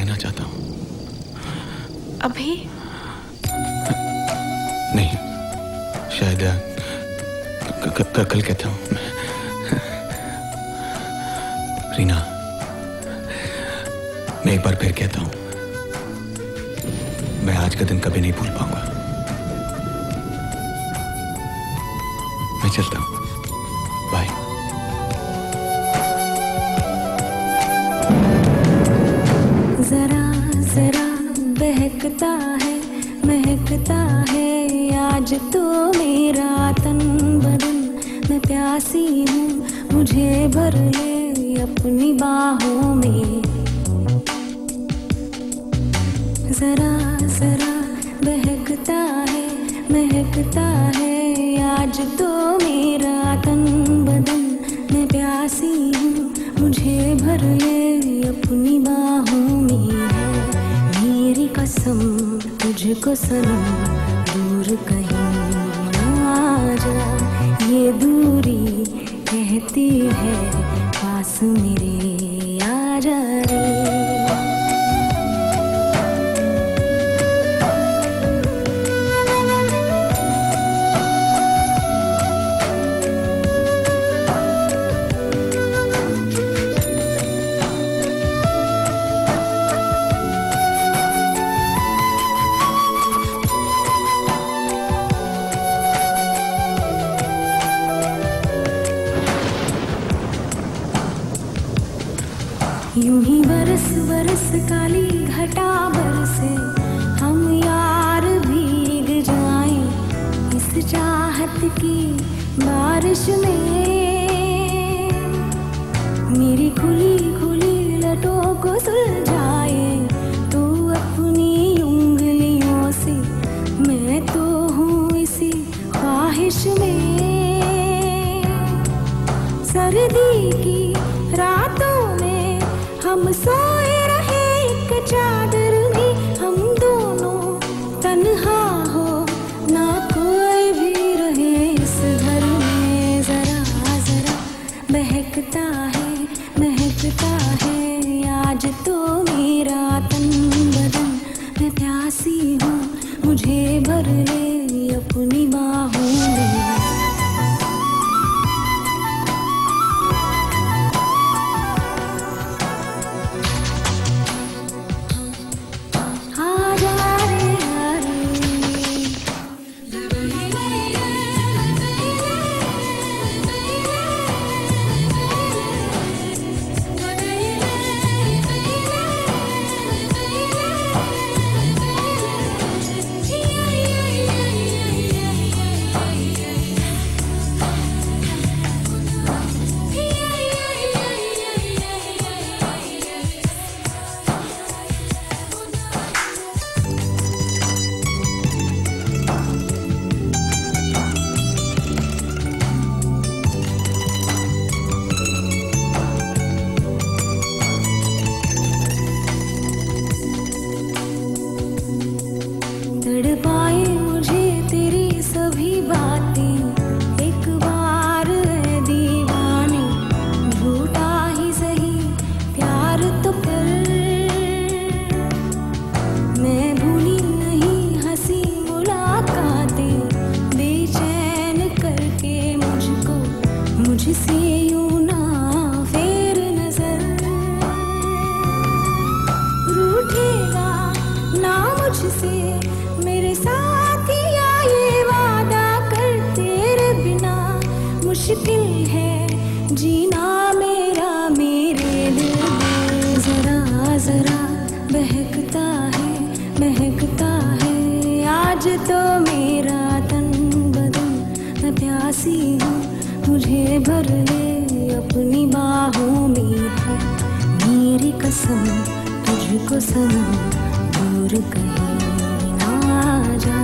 कहना चाहता हूँ। अभी नहीं, शायद कल कहता हूँ। रीना, मैं एक बार फिर कहता हूँ, मैं आज का दिन कभी नहीं भूल पाऊंगा। मैं चलता हूँ, बाय। जरा जरा बहकता है, महकता है आज तो मेरा तन बदन। मैं प्यासी हूँ, मुझे भर ले अपनी बाहों में। जरा जरा बहकता है, महकता है आज तो मेरा तन बदन। मैं प्यासी हूँ, मुझे भर ले अपनी बाहों में। मेरी कसम तुझको सनम, दूर कहीं ना जा। ये दूरी कहती है पास मेरे आ जा रे। यूं ही बरस बरस काली घटा बरसे, हम यार भीग जाएं इस चाहत की बारिश में। मेरी खुली खुली लटों को सुलझाए तो अपनी उंगलियों से। मैं तो हूँ इसी ख्वाहिश में। सर्दी की रातों में हम सोए रहे एक चादर में। हम दोनों तन्हा हो ना कोई भी रहे इस घर में। जरा जरा बहकता है, महकता है आज तो मेरा तन बदन। मैं प्यासी हूँ, मुझे भर ले अपनी बाहों में। तड़पाए मुझे तेरी सभी बातें एक बार है दीवाने। झूठा ही सही प्यार तो कर। मैं भूली नहीं हंसी मुलाकातें, बेचैन करके मुझको मुझसे यूं ना फेर नजर। रूठेगा ना मुझसे मेरे साथिया, ये वादा कर तेरे बिना मुश्किल है जीना मेरा मेरे दिल में। जरा जरा बहकता है, महकता है आज तो मेरा तन बदन। मैं प्यासी हूँ, मुझे भर ले अपनी बाहों में। है मेरी कसम तुझको सनम, दूर कहीं ना जा।